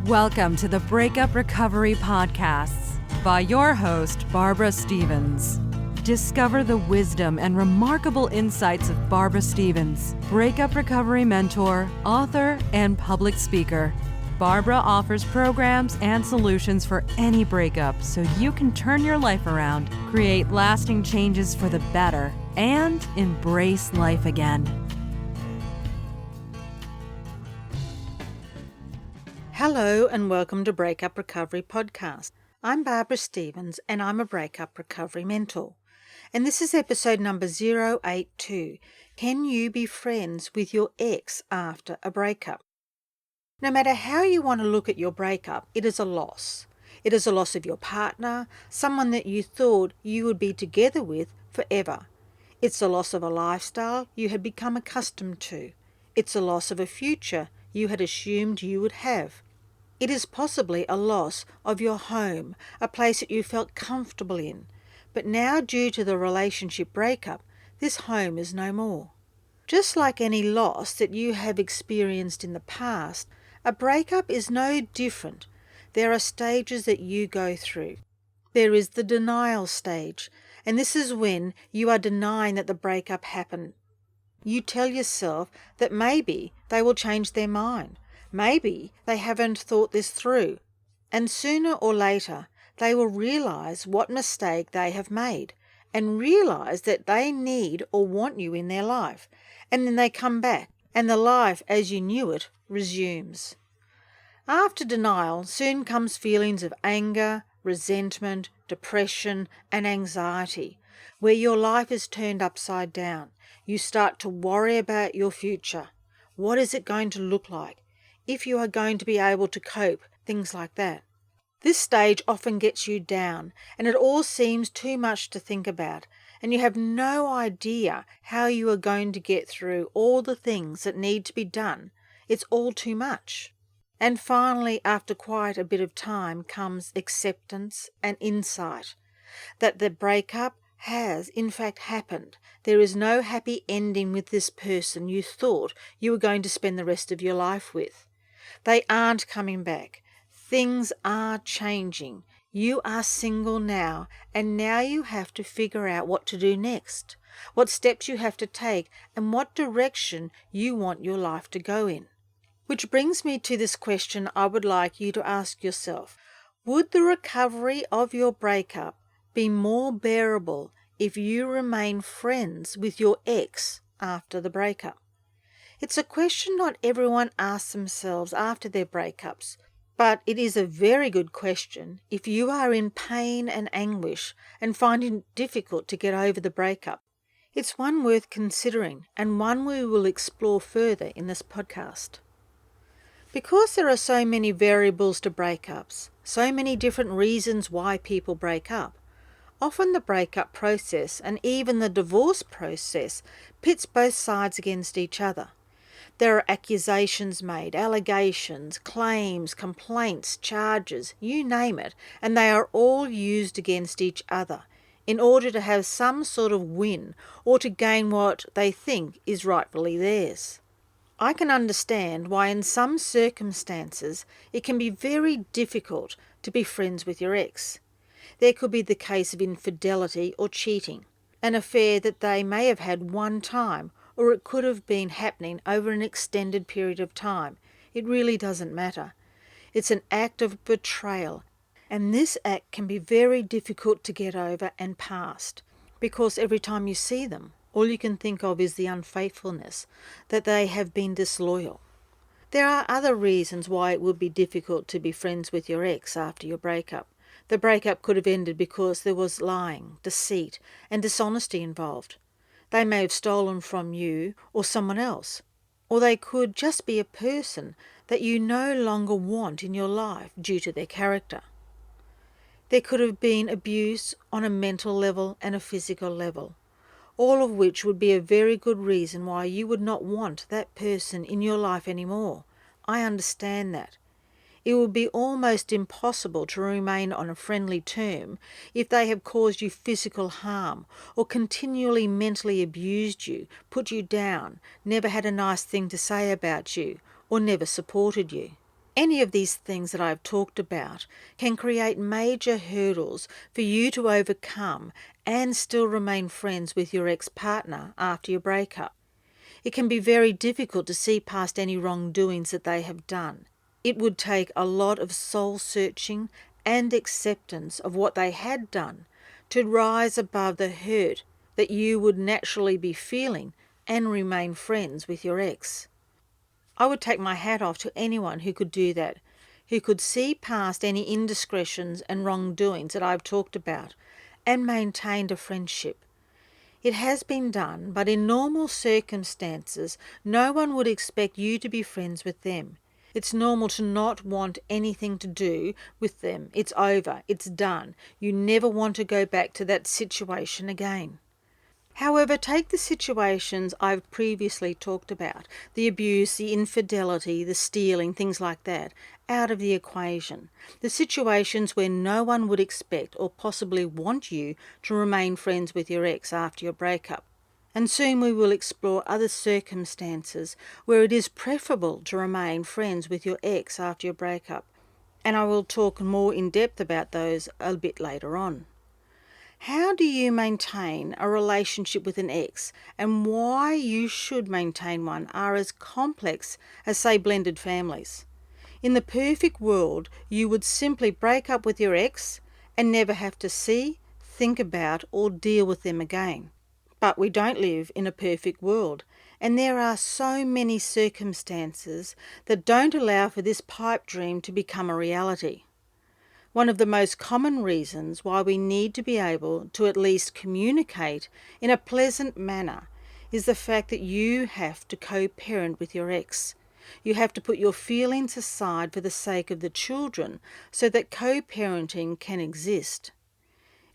Welcome to the Breakup Recovery Podcasts by your host, Barbara Stevens. Discover the wisdom and remarkable insights of Barbara Stevens, breakup recovery mentor, author, and public speaker. Barbara offers programs and solutions for any breakup so you can turn your life around, create lasting changes for the better, and embrace life again. Hello and welcome to Breakup Recovery Podcast. I'm Barbara Stevens and I'm a breakup recovery mentor. And this is episode number 082. Can you be friends with your ex after a breakup? No matter how you want to look at your breakup, it is a loss. It is a loss of your partner, someone that you thought you would be together with forever. It's a loss of a lifestyle you had become accustomed to. It's a loss of a future you had assumed you would have. It is possibly a loss of your home, a place that you felt comfortable in. But now, due to the relationship breakup, this home is no more. Just like any loss that you have experienced in the past, a breakup is no different. There are stages that you go through. There is the denial stage, and this is when you are denying that the breakup happened. You tell yourself that maybe they will change their mind. Maybe they haven't thought this through, and sooner or later they will realize what mistake they have made and realize that they need or want you in their life, and then they come back and the life as you knew it resumes. After denial soon comes feelings of anger, resentment, depression, and anxiety, where your life is turned upside down. You start to worry about your future. What is it going to look like? If you are going to be able to cope, things like that. This stage often gets you down, and it all seems too much to think about, and you have no idea how you are going to get through all the things that need to be done. It's all too much. And finally, after quite a bit of time, comes acceptance and insight that the breakup has in fact happened. There is no happy ending with this person you thought you were going to spend the rest of your life with. They aren't coming back. Things are changing. You are single now, and now you have to figure out what to do next, what steps you have to take, and what direction you want your life to go in. Which brings me to this question I would like you to ask yourself. Would the recovery of your breakup be more bearable if you remain friends with your ex after the breakup? It's a question not everyone asks themselves after their breakups, but it is a very good question if you are in pain and anguish and finding it difficult to get over the breakup. It's one worth considering and one we will explore further in this podcast. Because there are so many variables to breakups, so many different reasons why people break up, often the breakup process and even the divorce process pits both sides against each other. There are accusations made, allegations, claims, complaints, charges, you name it, and they are all used against each other in order to have some sort of win or to gain what they think is rightfully theirs. I can understand why in some circumstances it can be very difficult to be friends with your ex. There could be the case of infidelity or cheating, an affair that they may have had one time, or it could have been happening over an extended period of time. It really doesn't matter. It's an act of betrayal, and this act can be very difficult to get over and past, because every time you see them, all you can think of is the unfaithfulness, that they have been disloyal. There are other reasons why it would be difficult to be friends with your ex after your breakup. The breakup could have ended because there was lying, deceit, and dishonesty involved. They may have stolen from you or someone else, or they could just be a person that you no longer want in your life due to their character. There could have been abuse on a mental level and a physical level, all of which would be a very good reason why you would not want that person in your life anymore. I understand that. It would be almost impossible to remain on a friendly term if they have caused you physical harm or continually mentally abused you, put you down, never had a nice thing to say about you, or never supported you. Any of these things that I've talked about can create major hurdles for you to overcome and still remain friends with your ex-partner after your breakup. It can be very difficult to see past any wrongdoings that they have done. It would take a lot of soul searching and acceptance of what they had done to rise above the hurt that you would naturally be feeling and remain friends with your ex. I would take my hat off to anyone who could do that, who could see past any indiscretions and wrongdoings that I've talked about and maintained a friendship. It has been done, but in normal circumstances, no one would expect you to be friends with them. It's normal to not want anything to do with them. It's over. It's done. You never want to go back to that situation again. However, take the situations I've previously talked about, the abuse, the infidelity, the stealing, things like that, out of the equation. The situations where no one would expect or possibly want you to remain friends with your ex after your breakup. And soon we will explore other circumstances where it is preferable to remain friends with your ex after your breakup. And I will talk more in depth about those a bit later on. How do you maintain a relationship with an ex, and why you should maintain one are as complex as, say, blended families. In the perfect world, you would simply break up with your ex and never have to see, think about, or deal with them again. But we don't live in a perfect world, and there are so many circumstances that don't allow for this pipe dream to become a reality. One of the most common reasons why we need to be able to at least communicate in a pleasant manner is the fact that you have to co-parent with your ex. You have to put your feelings aside for the sake of the children so that co-parenting can exist.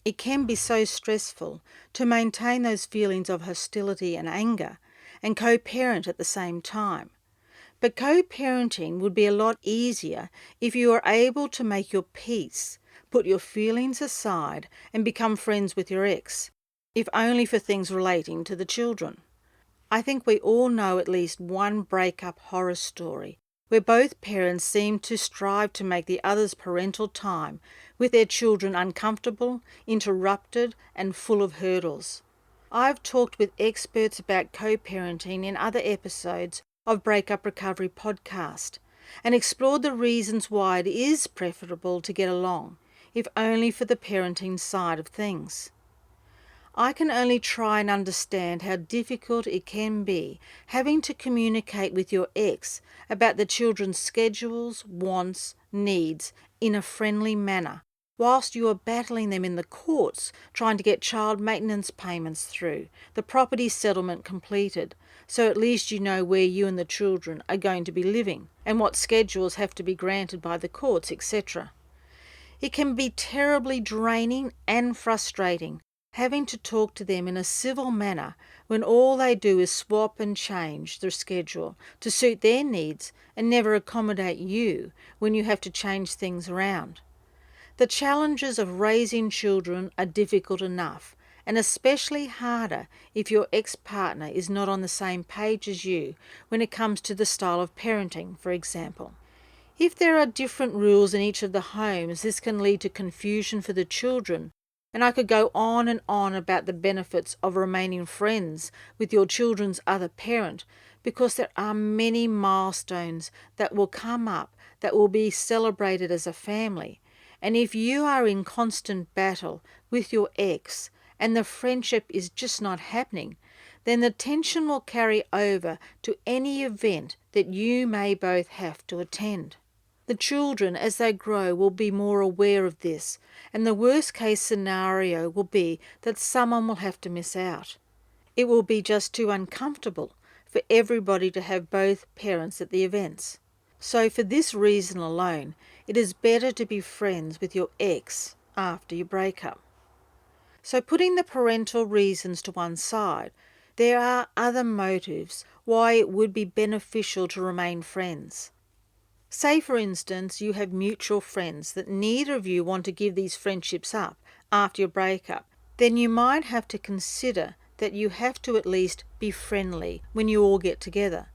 It can be so stressful to maintain those feelings of hostility and anger and co-parent at the same time. But co-parenting would be a lot easier if you are able to make your peace, put your feelings aside, and become friends with your ex, if only for things relating to the children. I think we all know at least one breakup horror story where both parents seem to strive to make the other's parental time with their children uncomfortable, interrupted, and full of hurdles. I've talked with experts about co-parenting in other episodes of Breakup Recovery podcast and explored the reasons why it is preferable to get along, if only for the parenting side of things. I can only try and understand how difficult it can be having to communicate with your ex about the children's schedules, wants, needs in a friendly manner, whilst you are battling them in the courts trying to get child maintenance payments through, the property settlement completed, so at least you know where you and the children are going to be living and what schedules have to be granted by the courts, etc. It can be terribly draining and frustrating having to talk to them in a civil manner when all they do is swap and change their schedule to suit their needs and never accommodate you when you have to change things around. The challenges of raising children are difficult enough, and especially harder if your ex-partner is not on the same page as you when it comes to the style of parenting, for example. If there are different rules in each of the homes, this can lead to confusion for the children, and I could go on and on about the benefits of remaining friends with your children's other parent, because there are many milestones that will come up that will be celebrated as a family. And if you are in constant battle with your ex and the friendship is just not happening, then the tension will carry over to any event that you may both have to attend. The children, as they grow, will be more aware of this, and the worst case scenario will be that someone will have to miss out. It will be just too uncomfortable for everybody to have both parents at the events. So for this reason alone, it is better to be friends with your ex after you break up. So putting the parental reasons to one side, there are other motives why it would be beneficial to remain friends. Say, for instance, you have mutual friends that neither of you want to give these friendships up after your breakup. Then you might have to consider that you have to at least be friendly when you all get together.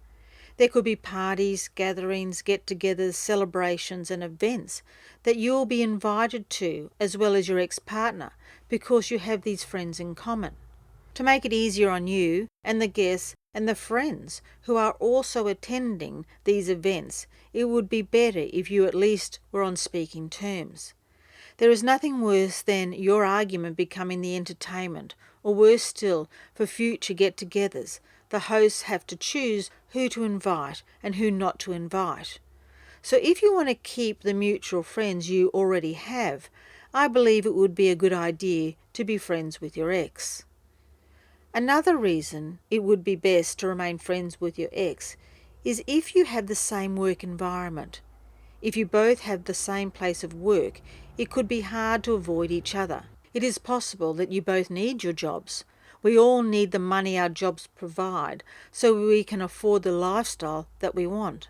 There could be parties, gatherings, get-togethers, celebrations and events that you'll be invited to, as well as your ex-partner, because you have these friends in common. To make it easier on you and the guests and the friends who are also attending these events, it would be better if you at least were on speaking terms. There is nothing worse than your argument becoming the entertainment, or worse still, for future get-togethers, the hosts have to choose who to invite and who not to invite. So if you want to keep the mutual friends you already have, I believe it would be a good idea to be friends with your ex. Another reason it would be best to remain friends with your ex is if you have the same work environment. If you both have the same place of work, it could be hard to avoid each other. It is possible that you both need your jobs. We all need the money our jobs provide so we can afford the lifestyle that we want.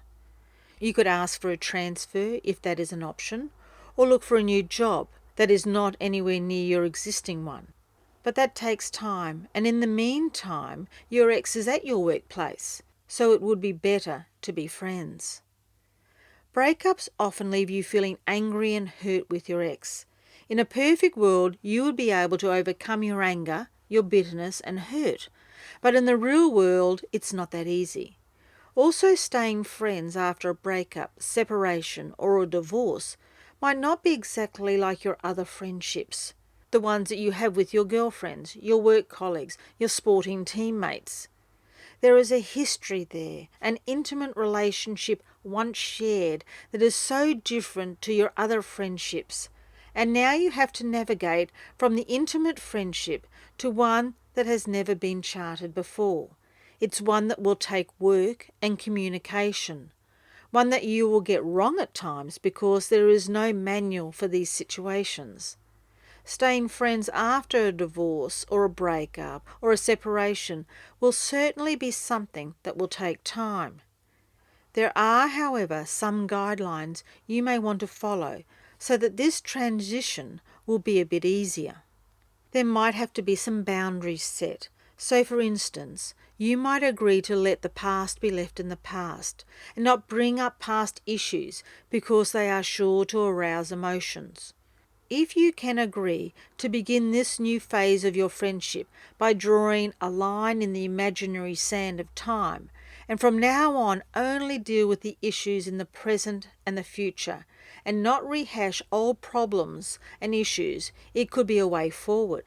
You could ask for a transfer if that is an option, or look for a new job that is not anywhere near your existing one. But that takes time, and in the meantime, your ex is at your workplace, so it would be better to be friends. Breakups often leave you feeling angry and hurt with your ex. In a perfect world, you would be able to overcome your anger, your bitterness and hurt. But in the real world, it's not that easy. Also, staying friends after a breakup, separation or a divorce might not be exactly like your other friendships, the ones that you have with your girlfriends, your work colleagues, your sporting teammates. There is a history there, an intimate relationship once shared that is so different to your other friendships. And now you have to navigate from the intimate friendship to one that has never been charted before. It's one that will take work and communication. One that you will get wrong at times because there is no manual for these situations. Staying friends after a divorce or a breakup or a separation will certainly be something that will take time. There are, however, some guidelines you may want to follow so that this transition will be a bit easier. There might have to be some boundaries set. So, for instance, you might agree to let the past be left in the past and not bring up past issues because they are sure to arouse emotions. If you can agree to begin this new phase of your friendship by drawing a line in the imaginary sand of time, and from now on only deal with the issues in the present and the future, and not rehash old problems and issues, it could be a way forward.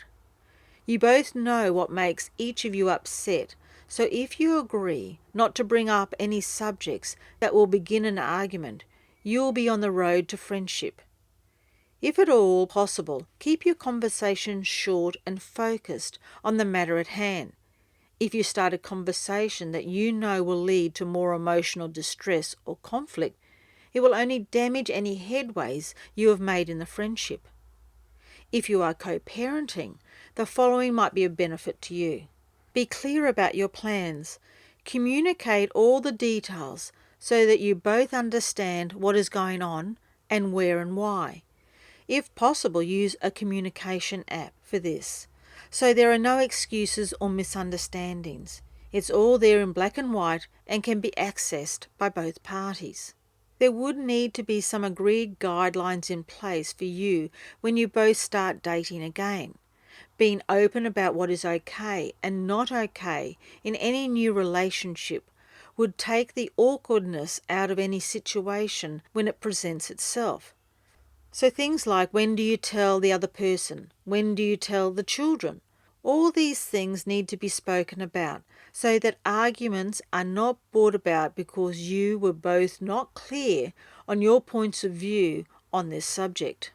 You both know what makes each of you upset, so if you agree not to bring up any subjects that will begin an argument, you'll be on the road to friendship. If at all possible, keep your conversation short and focused on the matter at hand. If you start a conversation that you know will lead to more emotional distress or conflict, it will only damage any headways you have made in the friendship. If you are co-parenting, the following might be of benefit to you. Be clear about your plans. Communicate all the details so that you both understand what is going on and where and why. If possible, use a communication app for this, so there are no excuses or misunderstandings. It's all there in black and white and can be accessed by both parties. There would need to be some agreed guidelines in place for you when you both start dating again. Being open about what is okay and not okay in any new relationship would take the awkwardness out of any situation when it presents itself. So things like, when do you tell the other person? When do you tell the children? All these things need to be spoken about so that arguments are not brought about because you were both not clear on your points of view on this subject.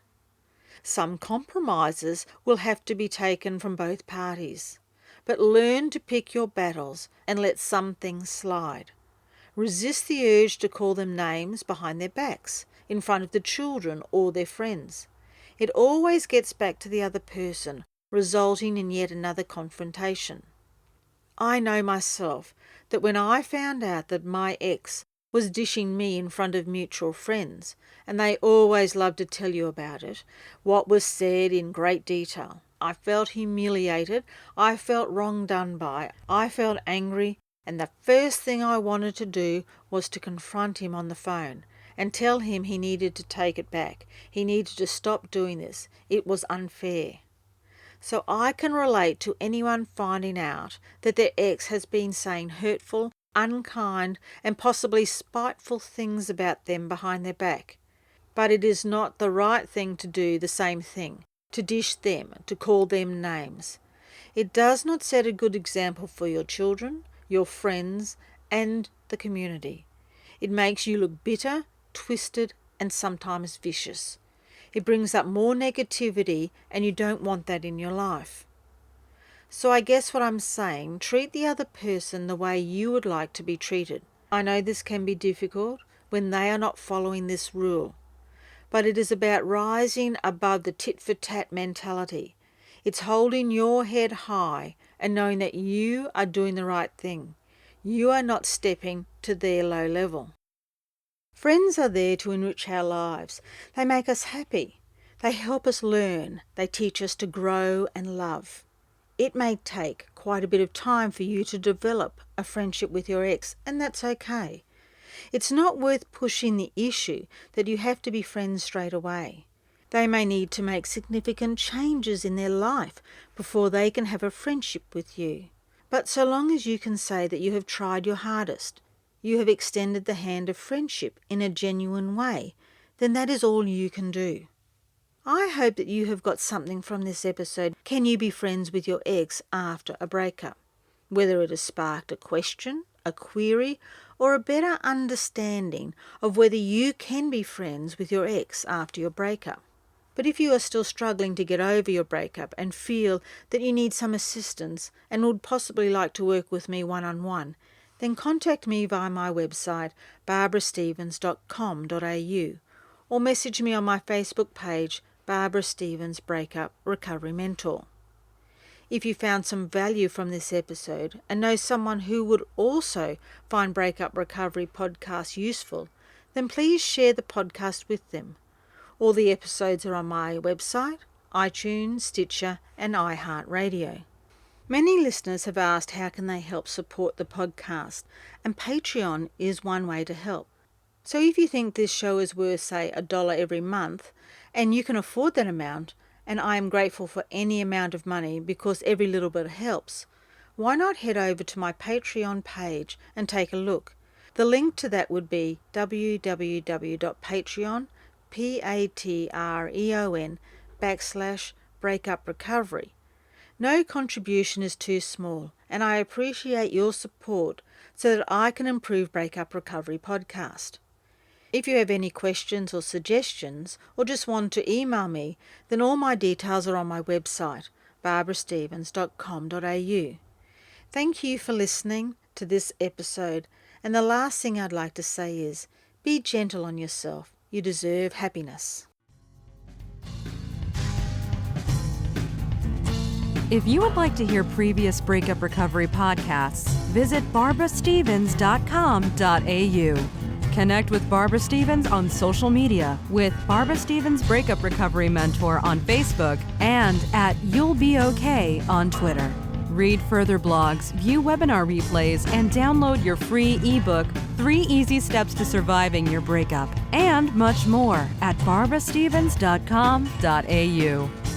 Some compromises will have to be taken from both parties, but learn to pick your battles and let some things slide. Resist the urge to call them names behind their backs, in front of the children or their friends. It always gets back to the other person, resulting in yet another confrontation. I know myself that when I found out that my ex was dishing me in front of mutual friends, and they always love to tell you about it, what was said in great detail, I felt humiliated, I felt wrong done by, I felt angry, and the first thing I wanted to do was to confront him on the phone and tell him he needed to take it back. He needed to stop doing this. It was unfair. So I can relate to anyone finding out that their ex has been saying hurtful, unkind, and possibly spiteful things about them behind their back. But it is not the right thing to do the same thing, to dish them, to call them names. It does not set a good example for your children, your friends, and the community. It makes you look bitter, twisted, and sometimes vicious. It brings up more negativity, and you don't want that in your life. So I guess what I'm saying, treat the other person the way you would like to be treated. I know this can be difficult when they are not following this rule, but it is about rising above the tit-for-tat mentality. It's holding your head high and knowing that you are doing the right thing. You are not stepping to their low level. Friends are there to enrich our lives. They make us happy. They help us learn. They teach us to grow and love. It may take quite a bit of time for you to develop a friendship with your ex, and that's okay. It's not worth pushing the issue that you have to be friends straight away. They may need to make significant changes in their life before they can have a friendship with you. But so long as you can say that you have tried your hardest, you have extended the hand of friendship in a genuine way, then that is all you can do. I hope that you have got something from this episode. Can you be friends with your ex after a breakup? Whether it has sparked a question, a query, or a better understanding of whether you can be friends with your ex after your breakup. But if you are still struggling to get over your breakup and feel that you need some assistance and would possibly like to work with me one-on-one, then contact me via my website barbarastevens.com.au or message me on my Facebook page, Barbara Stevens Breakup Recovery Mentor. If you found some value from this episode and know someone who would also find Breakup Recovery podcast useful, then please share the podcast with them. All the episodes are on my website, iTunes, Stitcher, and iHeartRadio. Many listeners have asked how can they help support the podcast, and Patreon is one way to help. So if you think this show is worth, say, $1 every month, and you can afford that amount, and I am grateful for any amount of money because every little bit helps, why not head over to my Patreon page and take a look? The link to that would be www.patreon.com/Breakup Recovery. No contribution is too small, and I appreciate your support so that I can improve Breakup Recovery podcast. If you have any questions or suggestions, or just want to email me, then all my details are on my website, barbarastevens.com.au. Thank you for listening to this episode, and the last thing I'd like to say is, be gentle on yourself. You deserve happiness. If you would like to hear previous Breakup Recovery podcasts, visit barbarastevens.com.au. Connect with Barbara Stevens on social media with Barbara Stevens Breakup Recovery Mentor on Facebook and at You'll Be Okay on Twitter. Read further blogs, view webinar replays, and download your free ebook, 3 Easy Steps to Surviving Your Breakup, and much more at barbarastevens.com.au.